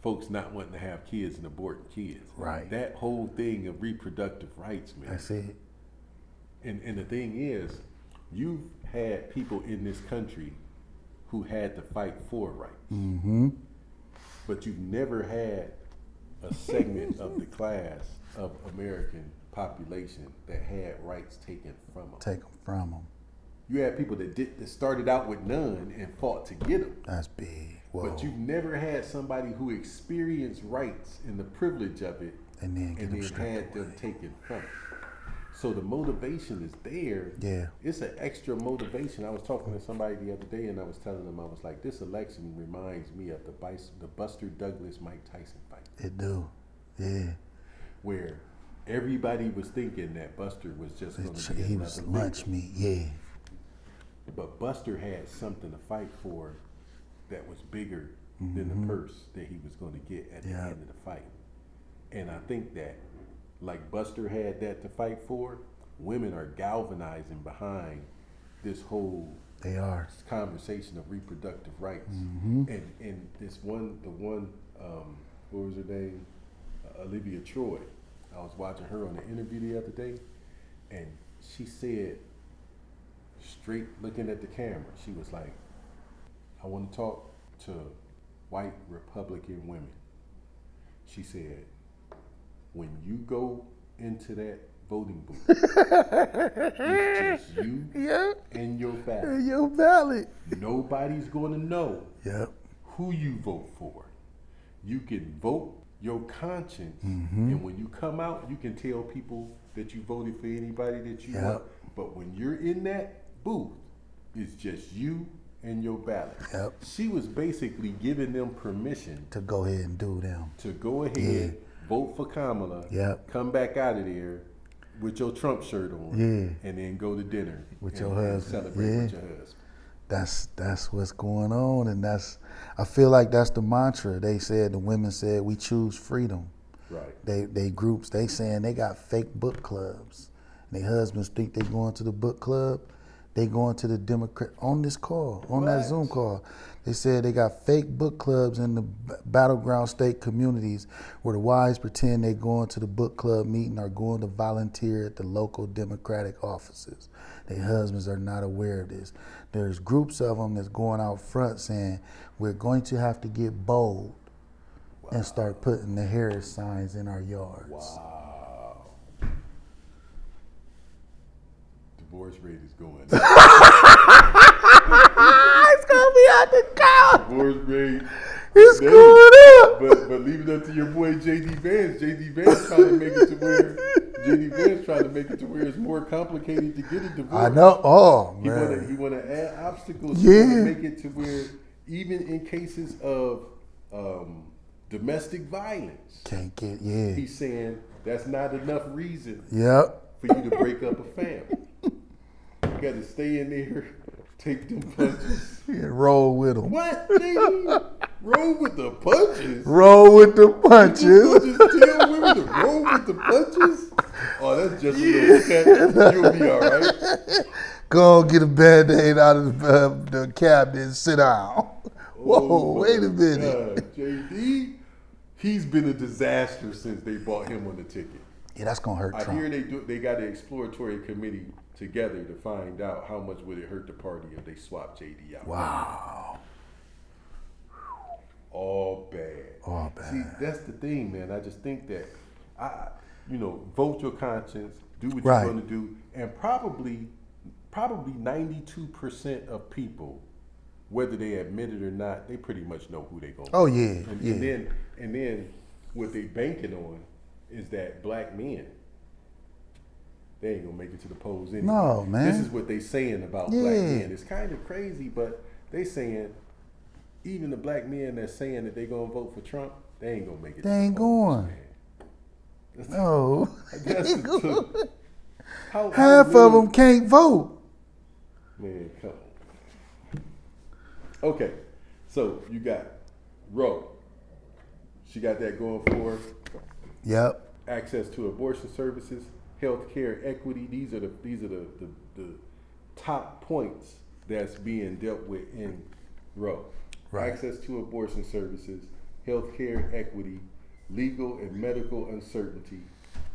folks not wanting to have kids and aborting kids. Right. That whole thing of reproductive rights, man. That's it. And the thing is, you've had people in this country who had to fight for rights. But you've never had a segment of the class of American population that had rights taken from them. Take them from them. You had people that started out with none and fought to get them. That's big. Whoa. But you've never had somebody who experienced rights and the privilege of it And then get them had stripped them taken from it. So the motivation is there. Yeah. It's an extra motivation. I was talking to somebody the other day, and I was telling them, I was like, this election reminds me of the Buster Douglas Mike Tyson fight. It do. Yeah. Where everybody was thinking that Buster was just going to be He another was lynch. lunch meat, yeah. But Buster had something to fight for that was bigger than the purse that he was going to get at the Yeah. end of the fight. And I think that, like Buster had that to fight for, women are galvanizing behind this whole They are. conversation of reproductive rights. And this one, what was her name? Olivia Troy. I was watching her on the interview the other day, and she said, straight looking at the camera, she was like, I want to talk to white Republican women. She said, when you go into that voting booth, it's just you and your ballot. Your ballot. Nobody's going to know Yep. who you vote for. You can vote your conscience, and when you come out, you can tell people that you voted for anybody that you want. But when you're in that booth, it's just you and your ballot. Yep. She was basically giving them permission To go ahead and do them. to go ahead, vote for Kamala, Yep. come back out of there with your Trump shirt on, and then go to dinner With and, your and husband. celebrate with your husband. That's what's going on, and I feel like that's the mantra. They said, the women said, we choose freedom. Right. They groups, they saying they got fake book clubs. And their husbands think they going to the book club. They going to the Democrat on this call, on that Zoom call. They said they got fake book clubs in the battleground state communities where the wives pretend they going to the book club meeting or going to volunteer at the local Democratic offices. Their husbands are not aware of this. There's groups of them that's going out front saying, we're going to have to get bold and start putting the Harris signs in our yards. Wow. Divorce rate is going It's gonna be out the couch. Divorce rate. It's going up. But leave it up to your boy JD Vance. JD Vance trying to make it to where it's more complicated to get a divorce. I know. Oh He man. wanna add obstacles. Yeah. He wanna make it to where even in cases of domestic violence, Can't get. he's saying that's not enough reason Yep. for you to break up a family. You got to stay in there, take them punches. Yeah, roll with them. What, JD? Roll with the punches? Roll with the You punches. just tell women to roll with the punches? Oh, that's just a little okay. You'll be all right. Go and get a Band-Aid out of the cabinet and sit down. Whoa, Oh, wait a my minute. God. JD, he's been a disaster since they bought him on the ticket. Yeah, that's gonna hurt I Trump. hear they got an exploratory committee together to find out how much would it hurt the party if they swapped JD out. Wow. All bad. All bad. See, that's the thing, man. I just think that vote your conscience, do what Right. you're going to do, and probably 92% of people, whether they admit it or not, they pretty much know who they going to Oh yeah, and, yeah. and then what they banking on is that black men, they ain't gonna make it to the polls anyway. No, man. This is what they saying about black Yeah. men. It's kind of crazy, but they saying even the black men that's saying that they gonna vote for Trump, they ain't gonna make it. They to the ain't polls, going. man. No. That's the truth. How Half of little- them can't vote. Man, come on. Okay, so you got Roe. She got that going for her. Yep. Access to abortion services, health care equity. These are the top points that's being dealt with in Roe. Right. Access to abortion services, health care equity, legal and medical uncertainty,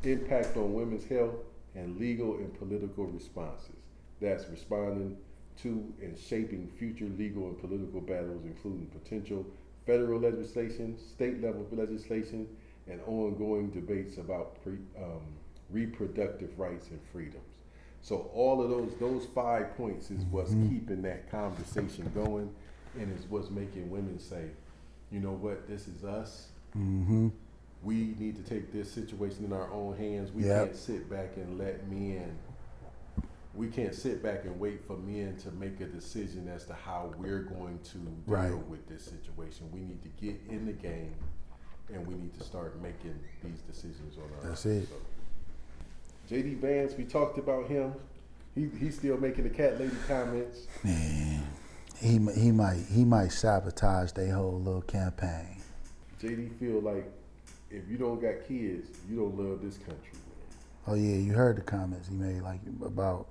impact on women's health, and legal and political responses. That's responding to and shaping future legal and political battles, including potential federal legislation, state level legislation, and ongoing debates about reproductive rights and freedoms. So all of those 5 points is what's keeping that conversation going, and is what's making women say, you know what, this is us. We need to take this situation in our own hands. We Yep. can't sit back and let men. We can't sit back and wait for men to make a decision as to how we're going to deal Right. with this situation. We need to get in the game, and we need to start making these decisions on our That's own. it. So JD Vance, we talked about him. He's still making the cat lady comments. Man, he might sabotage their whole little campaign. JD feel like if you don't got kids, you don't love this country, man. Oh yeah, you heard the comments he made like about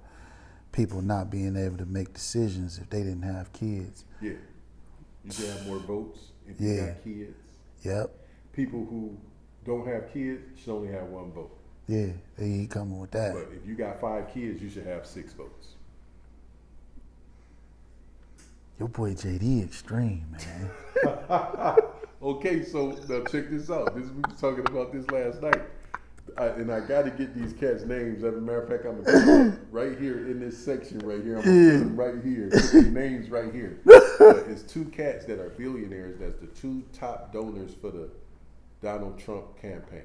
people not being able to make decisions if they didn't have kids. Yeah. You should have more votes if you got kids. Yep. People who don't have kids should only have one vote. Yeah, he coming with that. But if you got 5 kids, you should have 6 votes. Your boy JD extreme, man. Okay, so now check this out. We was talking about this last night. And I got to get these cats' names. As a matter of fact, I'm going to put them right here in this section right here. I'm going to put them right here. Put their names right here. It's 2 cats that are billionaires. That's the 2 top donors for the Donald Trump campaign.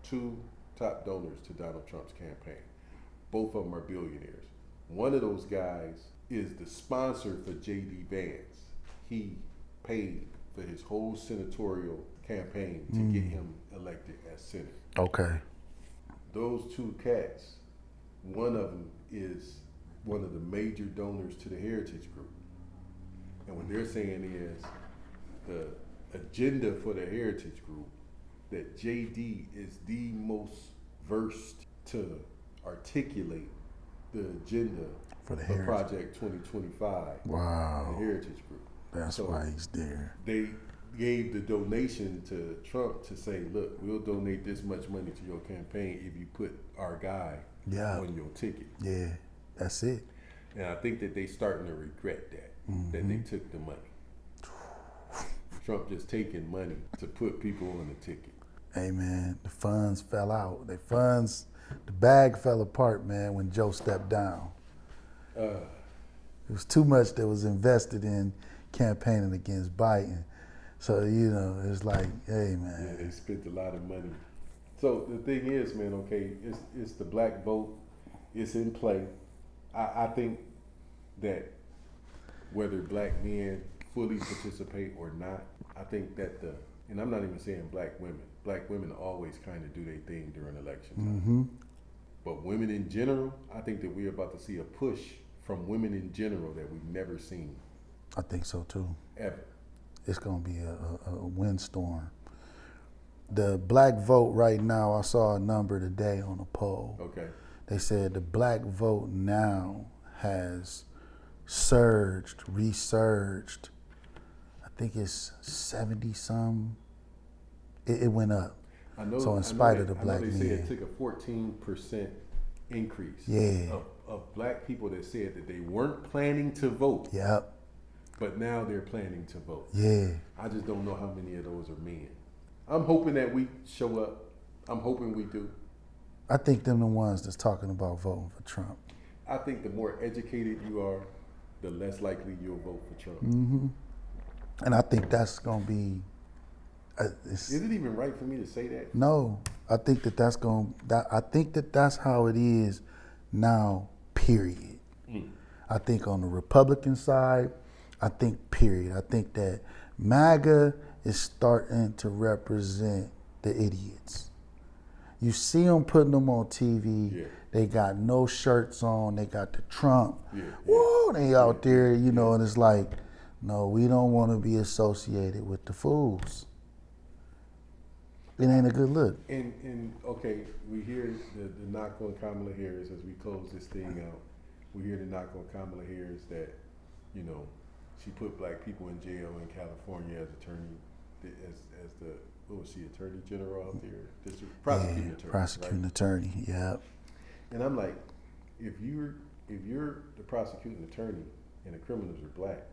2 top donors to Donald Trump's campaign. Both of them are billionaires. One of those guys is the sponsor for J.D. Vance. He paid for his whole senatorial campaign to get him elected as senator. Okay. Those 2 cats, one of them is one of the major donors to the Heritage Group. And what they're saying is the agenda for the Heritage Group, that JD is the most versed to articulate the agenda For the for Heritage. Project 2025. Wow. The Heritage Group. That's So why he's there. They gave the donation to Trump to say, look, we'll donate this much money to your campaign if you put our guy on your ticket. Yeah, that's it. And I think that they starting to regret that, that they took the money. Trump just taking money to put people on the ticket. Hey man, the funds fell out. The bag fell apart, man, when Joe stepped down. It was too much that was invested in campaigning against Biden. So, it's like, hey man. Yeah, they spent a lot of money. So the thing is, man, okay, it's the black vote. It's in play. I think that whether black men fully participate or not, I think that and I'm not even saying black women always kind of do their thing during election time. But women in general, I think that we're about to see a push from women in general that we've never seen. I think so too. Ever. It's going to be a windstorm. The black vote right now, I saw a number today on a poll. Okay. They said the black vote now has resurged. I think it's 70 some. It went up. I know. So in spite of the black they say men. it took a 14% increase. Yeah. Of black people that said that they weren't planning to vote. Yep. But now they're planning to vote. Yeah. I just don't know how many of those are men. I'm hoping that we show up. I'm hoping we do. I think them the ones that's talking about voting for Trump. I think the more educated you are, the less likely you'll vote for Trump. And I think that's going to be... Is it even right for me to say that? No, I think I think that's how it is now, period. I think on the Republican side, I think period. I think that MAGA is starting to represent the idiots. You see them putting them on TV. Yeah. They got no shirts on. They got the Trump. Yeah. Woo, they out there, and it's like, no, we don't want to be associated with the fools. It ain't a good look. And okay, we hear the knock on Kamala Harris as we close this thing out. We hear the knock on Kamala Harris that, she put black people in jail in California as what was she, Attorney General out there? Prosecuting attorney. Prosecuting attorney, yeah. And I'm like, if you're the prosecuting attorney and the criminals are black,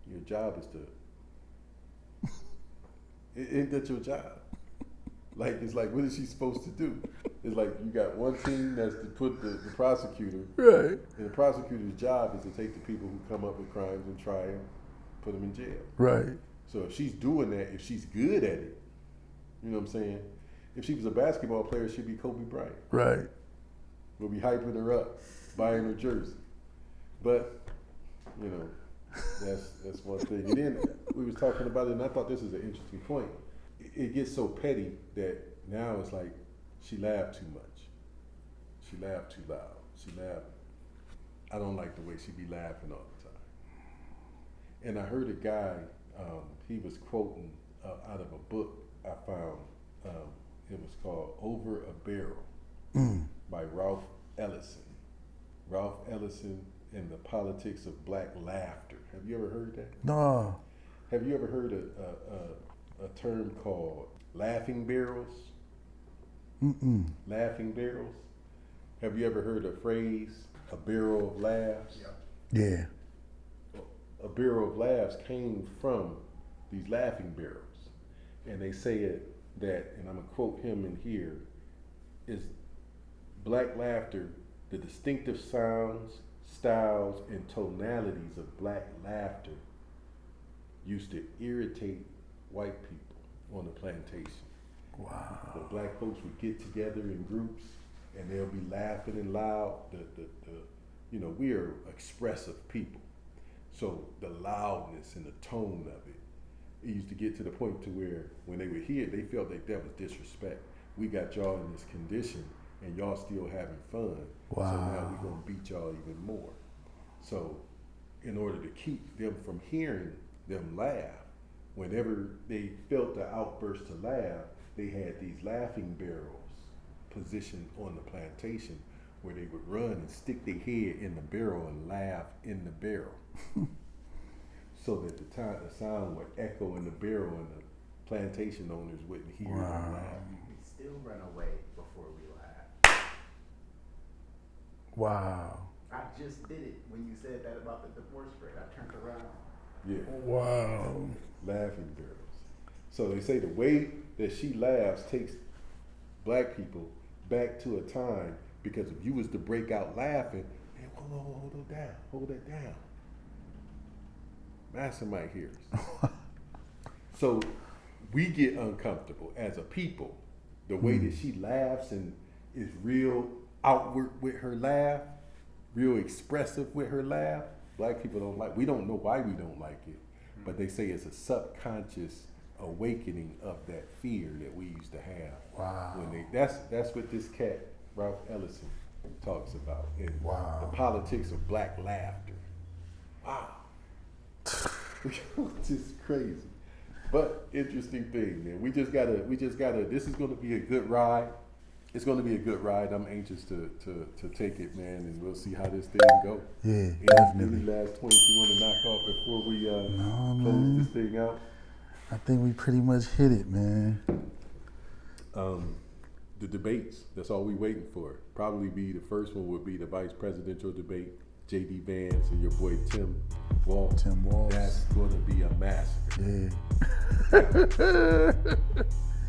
your job is to ain't that your job? Like, it's like, what is she supposed to do? It's like you got one team that's to put the prosecutor. Right. And the prosecutor's job is to take the people who come up with crimes and try and put them in jail. Right. So if she's doing that, if she's good at it, you know what I'm saying? If she was a basketball player, she'd be Kobe Bryant. Right. We'll be hyping her up, buying her jersey. But, that's one thing. And then we was talking about it, and I thought this is an interesting point. It gets so petty that now it's like she laughed too much. She laughed too loud. She laughed. I don't like the way she be laughing all the time. And I heard a guy, he was quoting out of a book I found. It was called Over a Barrel by Ralph Ellison. Ralph Ellison and the Politics of Black Laughter. Have you ever heard that? No. Have you ever heard a term called laughing barrels? Mm-mm. Laughing barrels? Have you ever heard a phrase, a barrel of laughs? Yeah. A barrel of laughs came from these laughing barrels. And they say it that, and I'm gonna quote him in here, is black laughter, the distinctive sounds, styles, and tonalities of black laughter used to irritate white people on the plantation. Wow. The black folks would get together in groups and they'll be laughing and loud. You know, we are expressive people. So the loudness and the tone of it used to get to the point to where when they would hear it, they felt like that was disrespect. We got y'all in this condition and y'all still having fun. Wow. So now we're gonna beat y'all even more. So in order to keep them from hearing them laugh, whenever they felt the outburst to laugh, they had these laughing barrels positioned on the plantation where they would run and stick their head in the barrel and laugh in the barrel. So that the sound would echo in the barrel and the plantation owners wouldn't hear them laugh. We still run away before we laugh. Wow. I just did it when you said that about the divorce rate. I turned around. Yeah. Wow. Laughing barrels. So they say the way that she laughs takes black people back to a time, because if you was to break out laughing, hey, hold that down. Master might hear us. So we get uncomfortable as a people. The way that she laughs and is real outward with her laugh, real expressive with her laugh, black people don't like. We don't know why we don't like it, but they say it's a subconscious awakening of that fear that we used to have. Wow. That's what this cat Ralph Ellison talks about in Wow. the politics of black laughter. Wow. Just crazy. But interesting thing, man. We just gotta, this is gonna be a good ride. It's gonna be a good ride. I'm anxious to take it, man, and we'll see how this thing go. Yeah, definitely. Any last points you wanna knock off before we No, close man. this thing out? I think we pretty much hit it, man. The debates, that's all we waiting for. Probably be the first one would be the vice presidential debate, J.D. Vance and your boy Tim Walz. Tim Walz. That's gonna be a massacre. Yeah.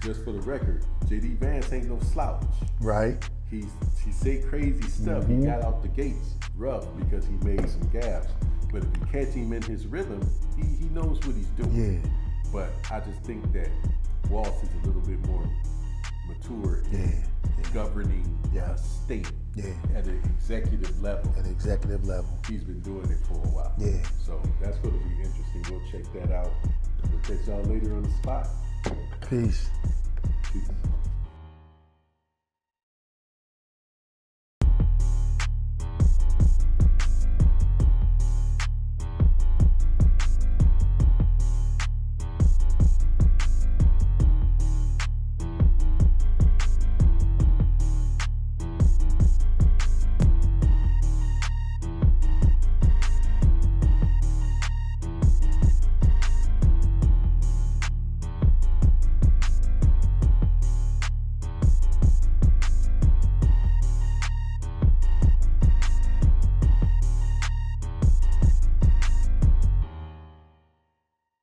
Just for the record, J.D. Vance ain't no slouch. Right. He say crazy stuff. He got out the gates rough because he made some gaps. But if you catch him in his rhythm, he knows what he's doing. Yeah. But I just think that Walz is a little bit more mature in governing a state at an executive level. At the executive level. He's been doing it for a while. Yeah. So that's going to be interesting. We'll check that out. We'll catch y'all later on the spot. Peace. Peace.